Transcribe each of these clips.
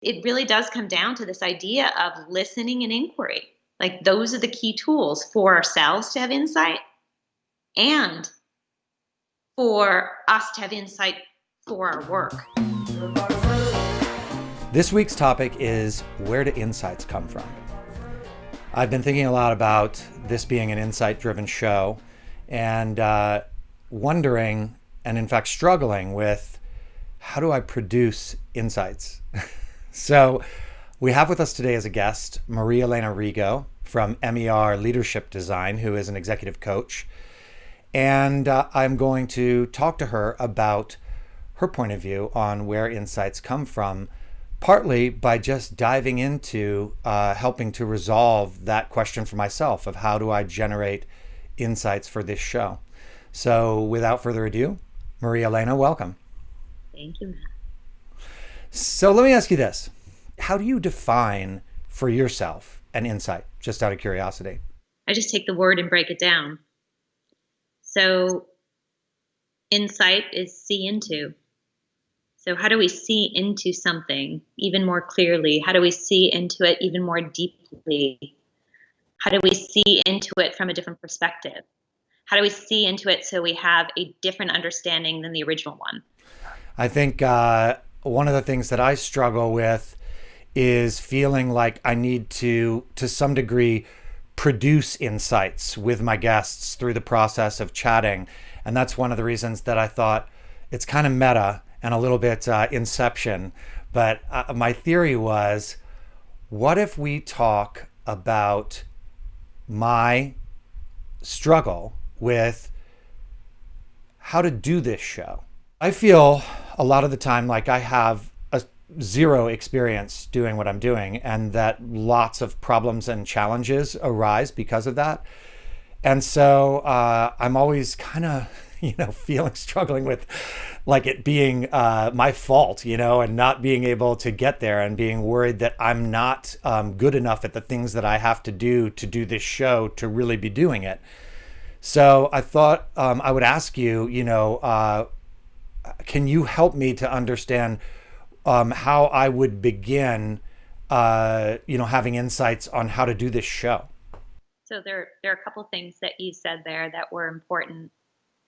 It really does come down to this idea of listening and inquiry. Like those are the key tools for ourselves to have insight and for us to have insight for our work. This week's topic is where do insights come from? I've been thinking a lot about this being an insight-driven show and wondering, and in fact struggling with, how do I produce insights? So we have with us today as a guest, Elena Rigo from MER Leadership Design, who is an executive coach. And I'm going to talk to her about her point of view on where insights come from, partly by just diving into helping to resolve that question for myself of how do I generate insights for this show. So without further ado, Elena, welcome. Thank you, Matt. So let me ask you this. How do you define for yourself an insight, just out of curiosity? I just take the word and break it down. So insight is see into. So how do we see into something even more clearly? How do we see into it even more deeply? How do we see into it from a different perspective? How do we see into it so we have a different understanding than the original one? I think one of the things that I struggle with is feeling like I need to some degree, produce insights with my guests through the process of chatting. And that's one of the reasons that I thought it's kind of meta and a little bit Inception. But my theory was, what if we talk about my struggle with how to do this show? I feel a lot of the time like I have a zero experience doing what I'm doing, and that lots of problems and challenges arise because of that. And so I'm always kind of, struggling with like it being my fault, and not being able to get there, and being worried that I'm not good enough at the things that I have to do this show to really be doing it. So I thought I would ask you, can you help me to understand how I would begin, having insights on how to do this show? So there are a couple things that you said there that were important.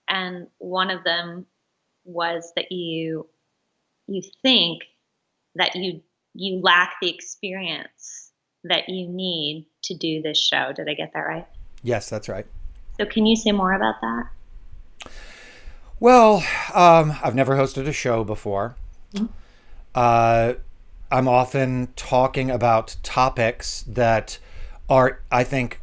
And one of them was that you think that you lack the experience that you need to do this show. Did I get that right? Yes, that's right. So can you say more about that? Well, I've never hosted a show before. Mm-hmm. I'm often talking about topics that are, I think,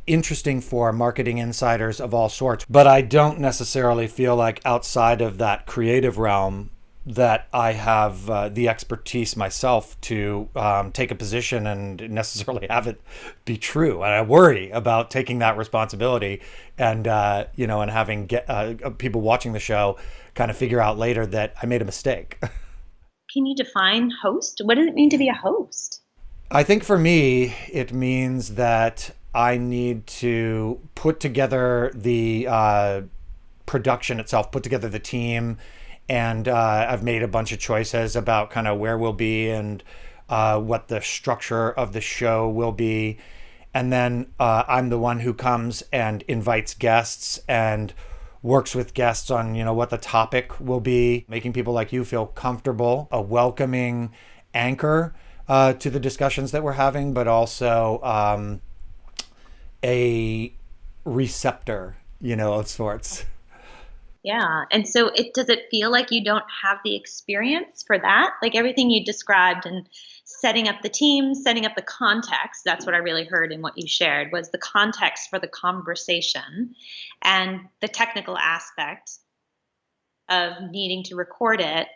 interesting for marketing insiders of all sorts. But I don't necessarily feel like outside of that creative realm that I have the expertise myself to take a position and necessarily have it be true. And I worry about taking that responsibility and, and having people watching the show kind of figure out later that I made a mistake. Can you define host? What does it mean to be a host? I think for me, it means that I need to put together the production itself, put together the team, and I've made a bunch of choices about kind of where we'll be and what the structure of the show will be. And then I'm the one who comes and invites guests and works with guests on, what the topic will be, making people like you feel comfortable, a welcoming anchor to the discussions that we're having, but also a receptor, of sorts. Yeah. And so does it feel like you don't have the experience for that? Like everything you described and setting up the team, setting up the context, that's what I really heard in what you shared, was the context for the conversation and the technical aspect of needing to record it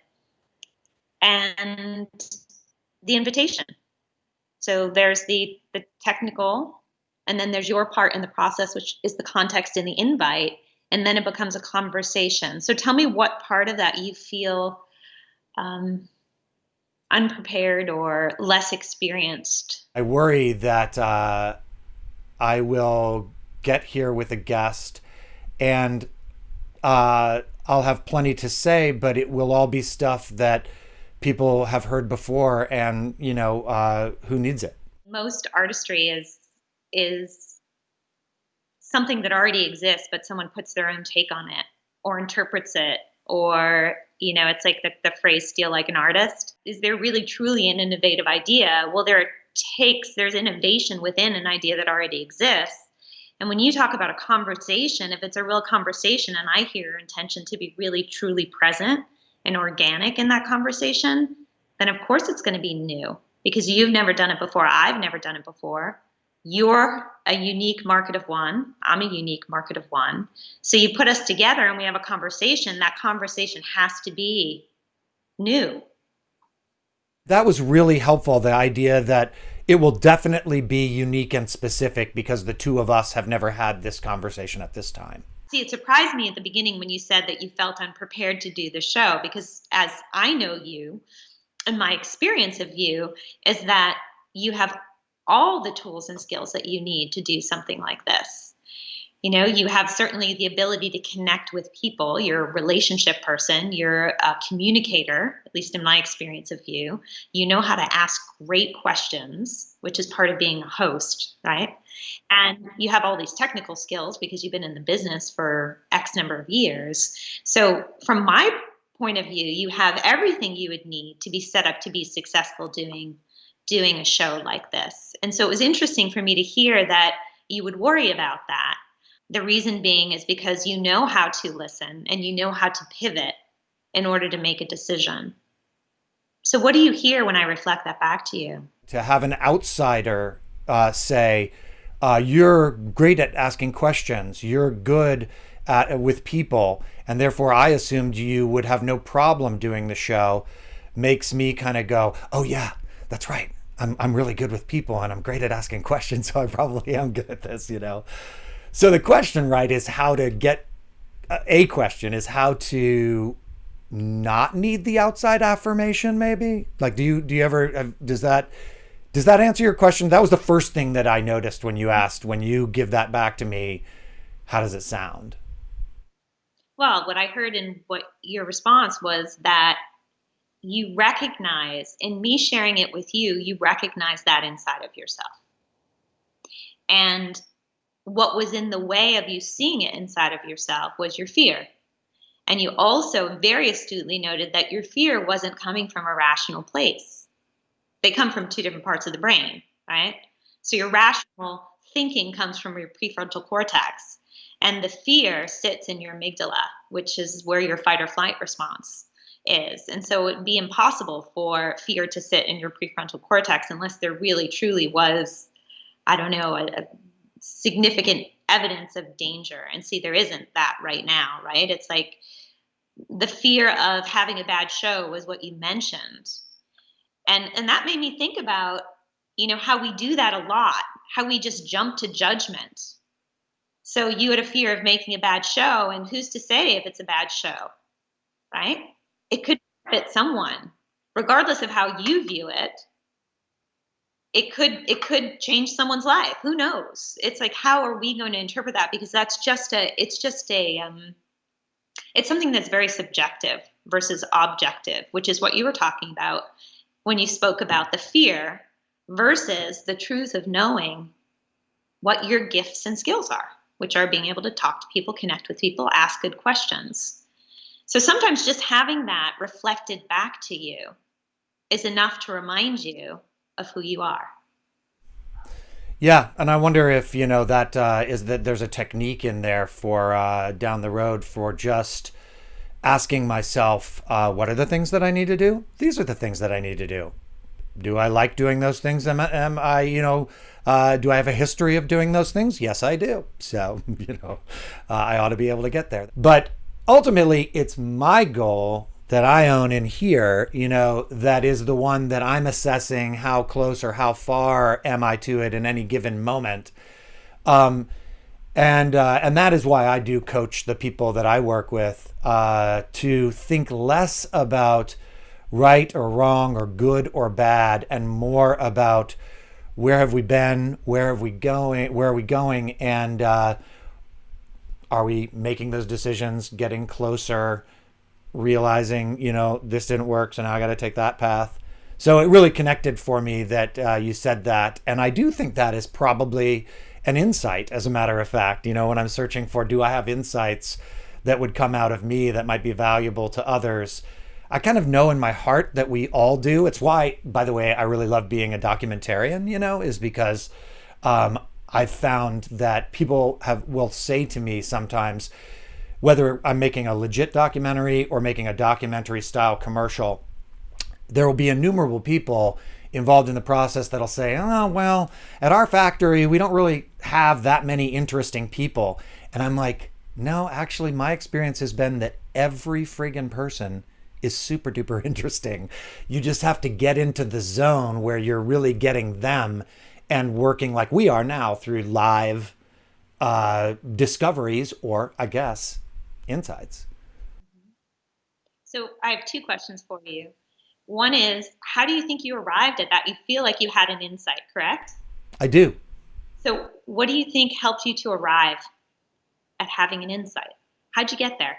and the invitation. So there's the technical, and then there's your part in the process, which is the context in the invite. And then it becomes a conversation. So tell me what part of that you feel unprepared or less experienced. I worry that I will get here with a guest and I'll have plenty to say, but it will all be stuff that people have heard before, and who needs it. Most artistry is something that already exists, but someone puts their own take on it or interprets it, or it's like the phrase "steal like an artist." Is there really truly an innovative idea? Well, there's innovation within an idea that already exists. And when you talk about a conversation, if it's a real conversation and I hear your intention to be really truly present and organic in that conversation, then of course it's going to be new because you've never done it before. I've never done it before. You're a unique market of one. I'm a unique market of one. So you put us together and we have a conversation. That conversation has to be new. That was really helpful, the idea that it will definitely be unique and specific because the two of us have never had this conversation at this time. See, it surprised me at the beginning when you said that you felt unprepared to do the show, because as I know you and my experience of you is that you have all the tools and skills that you need to do something like this. You have certainly the ability to connect with people. You're a relationship person. You're a communicator, at least in my experience of you. You know how to ask great questions, which is part of being a host, right? And you have all these technical skills because you've been in the business for X number of years. So from my point of view, you have everything you would need to be set up to be successful doing a show like this. And so it was interesting for me to hear that you would worry about that. The reason being is because you know how to listen and you know how to pivot in order to make a decision. So what do you hear when I reflect that back to you? To have an outsider say, you're great at asking questions, you're good with people, and therefore I assumed you would have no problem doing the show, makes me kind of go, oh yeah, that's right. I'm really good with people and I'm great at asking questions, so I probably am good at this, So the question, right, is how to get a question is how to not need the outside affirmation, maybe? Like, do you ever, does that answer your question? That was the first thing that I noticed when you asked, when you give that back to me, how does it sound? Well, what I heard in what your response was that you recognize, in me sharing it with you, you recognize that inside of yourself. And what was in the way of you seeing it inside of yourself was your fear. And you also very astutely noted that your fear wasn't coming from a rational place. They come from two different parts of the brain, right? So your rational thinking comes from your prefrontal cortex, and the fear sits in your amygdala, which is where your fight or flight response is. And so it would be impossible for fear to sit in your prefrontal cortex unless there really truly was, I don't know, a significant evidence of danger. And see, there isn't that right now, right? It's like the fear of having a bad show was what you mentioned. And that made me think about, how we do that a lot, how we just jump to judgment. So you had a fear of making a bad show, and who's to say if it's a bad show, right? It could fit someone, regardless of how you view it. It could change someone's life. Who knows? It's like, how are we going to interpret that? Because it's something that's very subjective versus objective, which is what you were talking about when you spoke about the fear versus the truth of knowing what your gifts and skills are, which are being able to talk to people, connect with people, ask good questions. So sometimes just having that reflected back to you is enough to remind you of who you are. Yeah, and I wonder if that is that there's a technique in there for down the road for just asking myself, what are the things that I need to do? These are the things that I need to do. Do I like doing those things? Am I do I have a history of doing those things? Yes, I do. So I ought to be able to get there. But ultimately, it's my goal that I own in here, that is the one that I'm assessing how close or how far am I to it in any given moment. And that is why I do coach the people that I work with to think less about right or wrong or good or bad, and more about where have we been, where are we going, and are we making those decisions, getting closer, realizing, this didn't work, so now I got to take that path. So it really connected for me that you said that. And I do think that is probably an insight, as a matter of fact. When I'm searching for, do I have insights that would come out of me that might be valuable to others? I kind of know in my heart that we all do. It's why, by the way, I really love being a documentarian, is because I've found that people will say to me sometimes, whether I'm making a legit documentary or making a documentary style commercial, there will be innumerable people involved in the process that'll say, oh, well, at our factory, we don't really have that many interesting people. And I'm like, no, actually, my experience has been that every friggin' person is super duper interesting. You just have to get into the zone where you're really getting them and working like we are now through live discoveries, or I guess insights. So I have two questions for you. One is, how do you think you arrived at that? You feel like you had an insight, correct? I do. So what do you think helped you to arrive at having an insight? How'd you get there?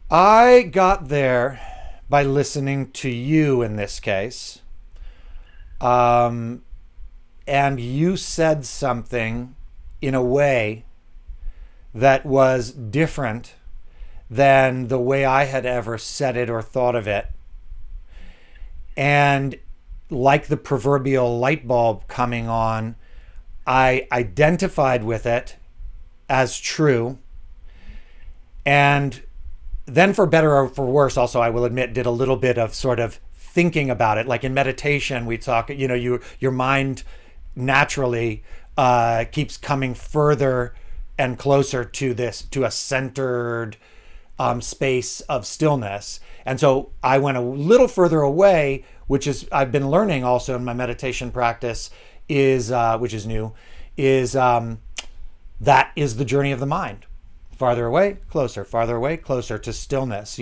I got there by listening to you in this case. And you said something in a way that was different than the way I had ever said it or thought of it. And like the proverbial light bulb coming on, I identified with it as true. And then, for better or for worse, also, I will admit, did a little bit of sort of thinking about it. Like in meditation, we talk, your mind naturally keeps coming further and closer to a centered space of stillness. And so I went a little further away, which is, I've been learning also in my meditation practice, is which is new, is that is the journey of the mind. Farther away, closer to stillness,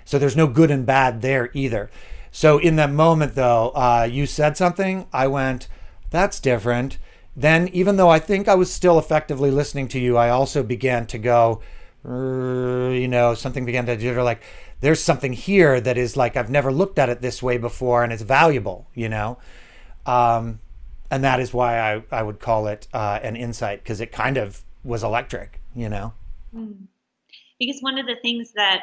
So there's no good and bad there either. So in that moment, though, you said something, I went, that's different. Then, even though I think I was still effectively listening to you, I also began to go, something began to jitter, like, there's something here that is like, I've never looked at it this way before, and it's valuable, And that is why I would call it an insight, because it kind of was electric, Because one of the things that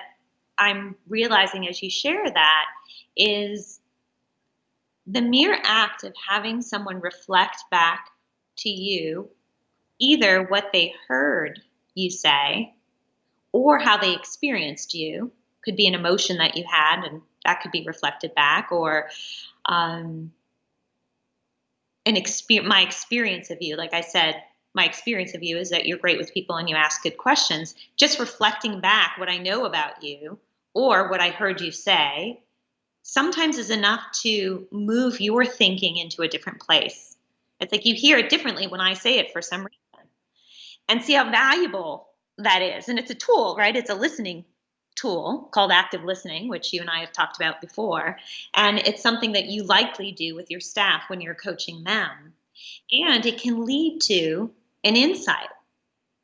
I'm realizing as you share that is the mere act of having someone reflect back to you either what they heard you say or how they experienced you. Could be an emotion that you had, and that could be reflected back, or my experience of you. Like I said, my experience of you is that you're great with people and you ask good questions. Just reflecting back what I know about you or what I heard you say sometimes is enough to move your thinking into a different place. It's like you hear it differently when I say it for some reason. And see how valuable that is. And it's a tool, right? It's a listening tool called active listening, which you and I have talked about before. And it's something that you likely do with your staff when you're coaching them. And it can lead to an insight.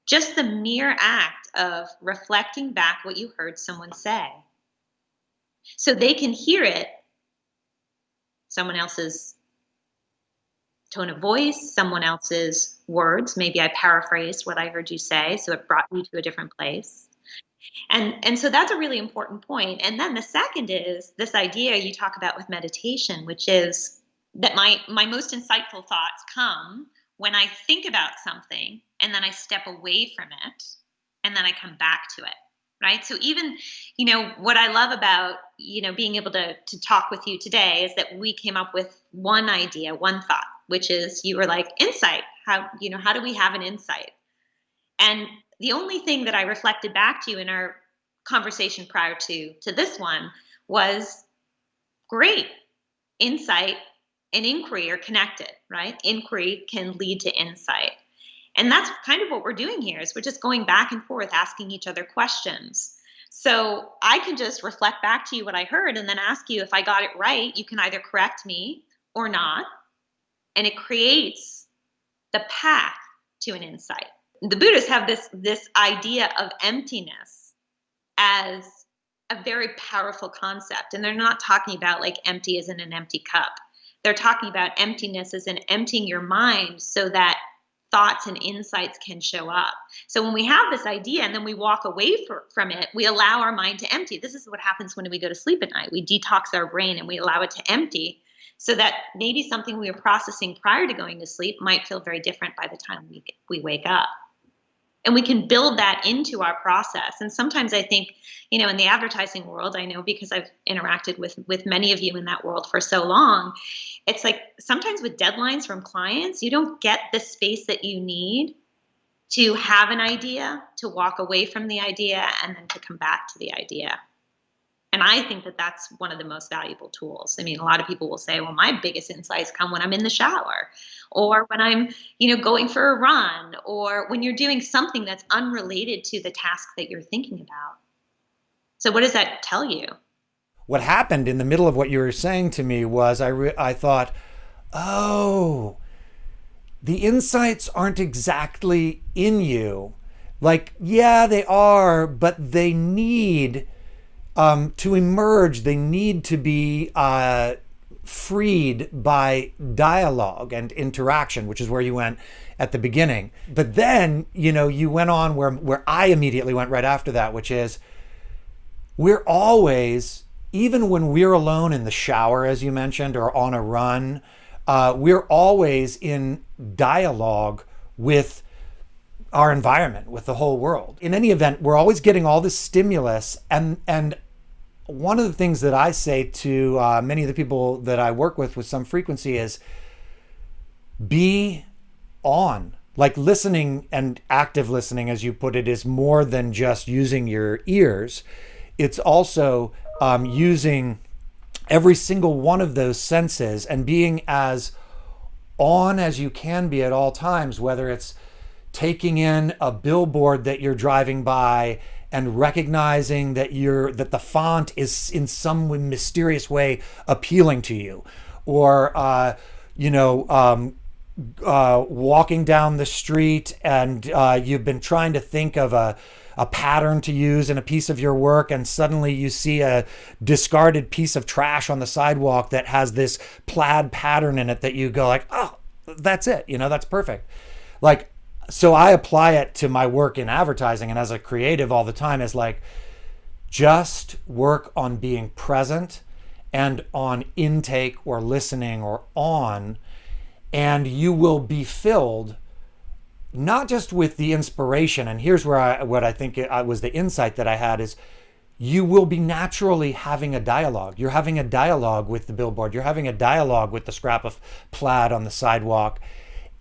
Just the mere act of reflecting back what you heard someone say. So they can hear it, someone else's tone of voice, someone else's words. Maybe I paraphrased what I heard you say, so it brought you to a different place. And so that's a really important point. And then the second is this idea you talk about with meditation, which is that my most insightful thoughts come when I think about something and then I step away from it and then I come back to it. Right. So even, what I love about, being able to talk with you today is that we came up with one idea, one thought, which is you were like, insight. How do we have an insight? And the only thing that I reflected back to you in our conversation prior to this one was great. Insight and inquiry are connected, right? Inquiry can lead to insight. And that's kind of what we're doing here is we're just going back and forth, asking each other questions. So I can just reflect back to you what I heard and then ask you if I got it right. You can either correct me or not. And it creates the path to an insight. The Buddhists have this idea of emptiness as a very powerful concept. And they're not talking about like empty as in an empty cup. They're talking about emptiness as in emptying your mind so that thoughts and insights can show up. So when we have this idea and then we walk away from it, we allow our mind to empty. This is what happens when we go to sleep at night. We detox our brain and we allow it to empty so that maybe something we were processing prior to going to sleep might feel very different by the time we wake up. And we can build that into our process. And sometimes I think, in the advertising world, I know because I've interacted with many of you in that world for so long, it's like sometimes with deadlines from clients, you don't get the space that you need to have an idea, to walk away from the idea, and then to come back to the idea. And I think that that's one of the most valuable tools. I mean, a lot of people will say, well, my biggest insights come when I'm in the shower or when I'm, going for a run or when you're doing something that's unrelated to the task that you're thinking about. So what does that tell you? What happened in the middle of what you were saying to me was I thought, oh, the insights aren't exactly in you. Like, yeah, they are, but they need to emerge. They need to be freed by dialogue and interaction, which is where you went at the beginning. But then, you went on where I immediately went right after that, which is we're always, even when we're alone in the shower, as you mentioned, or on a run, we're always in dialogue with our environment, with the whole world. In any event, we're always getting all this stimulus. And one of the things that I say to many of the people that I work with some frequency is be on. Like listening and active listening, as you put it, is more than just using your ears. It's also using every single one of those senses and being as on as you can be at all times, whether it's taking in a billboard that you're driving by and recognizing that the font is in some mysterious way appealing to you, or walking down the street and you've been trying to think of a pattern to use in a piece of your work, and suddenly you see a discarded piece of trash on the sidewalk that has this plaid pattern in it that you go like, oh, that's it, that's perfect. Like, so I apply it to my work in advertising and as a creative all the time, is like, just work on being present and on intake or listening or on, and you will be filled not just with the inspiration. And here's what I think was the insight that I had is you will be naturally having a dialogue. You're having a dialogue with the billboard. You're having a dialogue with the scrap of plaid on the sidewalk.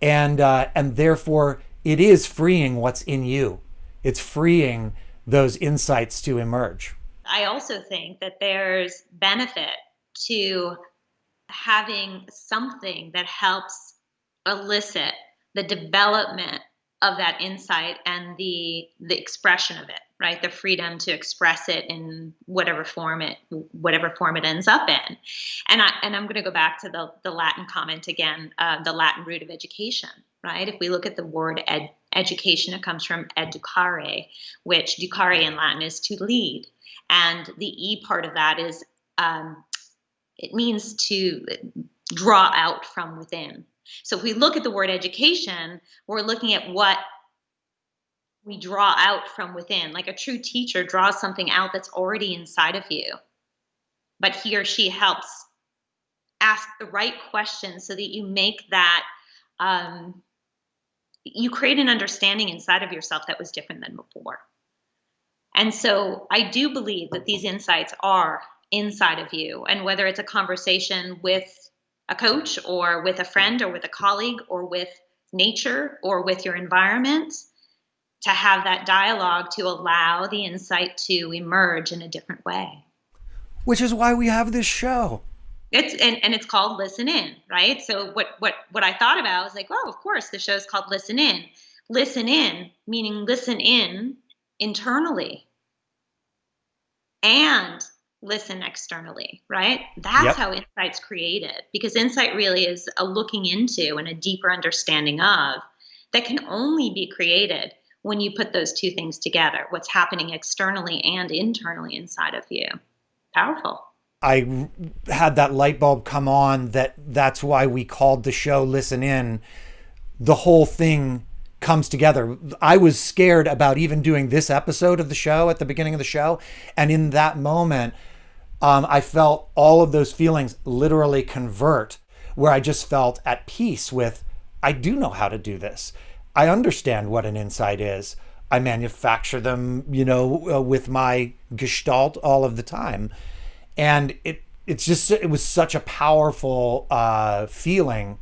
And therefore, it is freeing what's in you. It's freeing those insights to emerge. I also think that there's benefit to having something that helps elicit the development of that insight and the expression of it, right? The freedom to express it in whatever form it ends up in. And I'm going to go back to the Latin comment again, the Latin root of education, right? If we look at the word education, it comes from educare, which ducare in Latin is to lead. And the E part of that is, it means to draw out from within. So if we look at the word education, we're looking at what we draw out from within. Like a true teacher draws something out that's already inside of you, but he or she helps ask the right questions so that you make that, you create an understanding inside of yourself that was different than before. And so I do believe that these insights are inside of you. And whether it's a conversation with a coach or with a friend or with a colleague or with nature or with your environment, to have that dialogue to allow the insight to emerge in a different way. Which is why we have this show. It's called Listen In, right? So what I thought about was like, well, of course, the show's called Listen In. Listen in, meaning listen in internally and listen externally, right? That's how insight's created, because insight really is a looking into and a deeper understanding of that can only be created when you put those two things together, what's happening externally and internally inside of you. Powerful. I had that light bulb come on that's why we called the show Listen In. The whole thing comes together. I was scared about even doing this episode of the show at the beginning of the show. And in that moment, I felt all of those feelings literally convert, where I just felt at peace with, I do know how to do this. I understand what an insight is. I manufacture them, with my gestalt all of the time. And it was such a powerful feeling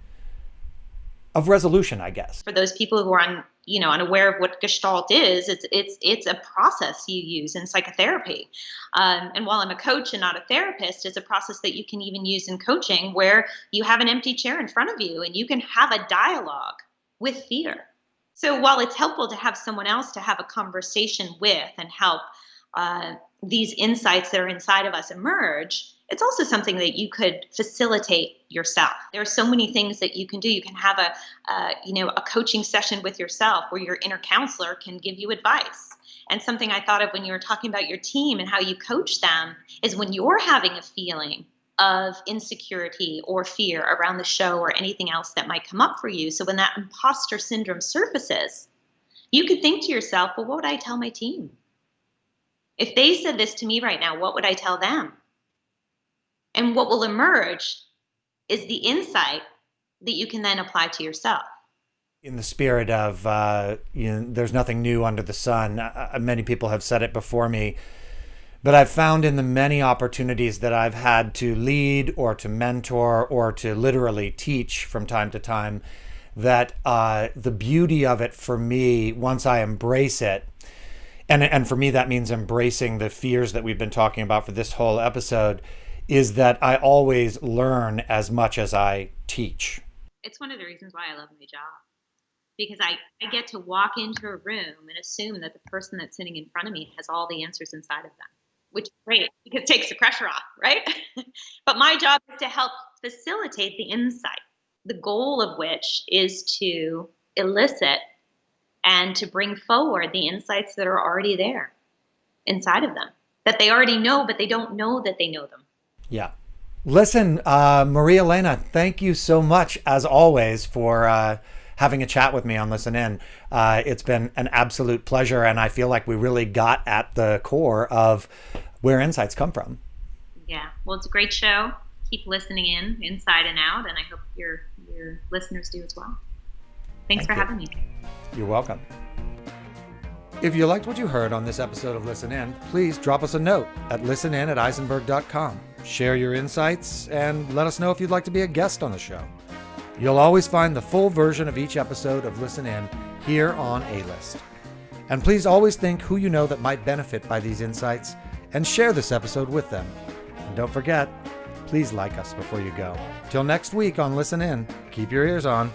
of resolution, I guess. For those people who are unaware of what Gestalt is, it's a process you use in psychotherapy. And while I'm a coach and not a therapist, it's a process that you can even use in coaching, where you have an empty chair in front of you and you can have a dialogue with fear. So while it's helpful to have someone else to have a conversation with and help these insights that are inside of us emerge, it's also something that you could facilitate yourself. There are so many things that you can do. You can have a coaching session with yourself where your inner counselor can give you advice. And something I thought of when you were talking about your team and how you coach them is when you're having a feeling of insecurity or fear around the show or anything else that might come up for you. So when that imposter syndrome surfaces, you could think to yourself, well, what would I tell my team? If they said this to me right now, what would I tell them? And what will emerge is the insight that you can then apply to yourself. In the spirit of, there's nothing new under the sun. Many people have said it before me, but I've found in the many opportunities that I've had to lead or to mentor or to literally teach from time to time, that the beauty of it for me, once I embrace it, and for me that means embracing the fears that we've been talking about for this whole episode, is that I always learn as much as I teach. It's one of the reasons why I love my job, because I get to walk into a room and assume that the person that's sitting in front of me has all the answers inside of them, which is great because it takes the pressure off, right? But my job is to help facilitate the insight, the goal of which is to elicit and to bring forward the insights that are already there inside of them, that they already know, but they don't know that they know them. Yeah. Listen, Maria Elena, thank you so much, as always, for having a chat with me on Listen In. It's been an absolute pleasure, and I feel like we really got at the core of where insights come from. Yeah. Well, it's a great show. Keep listening in, inside and out, and I hope your listeners do as well. Thanks for having me. You're welcome. If you liked what you heard on this episode of Listen In, please drop us a note at listenin@eisenberg.com. Share your insights and let us know if you'd like to be a guest on the show. You'll always find the full version of each episode of Listen In here on AList. And please always think who you know that might benefit by these insights and share this episode with them. And don't forget, please like us before you go. Till next week on Listen In, keep your ears on.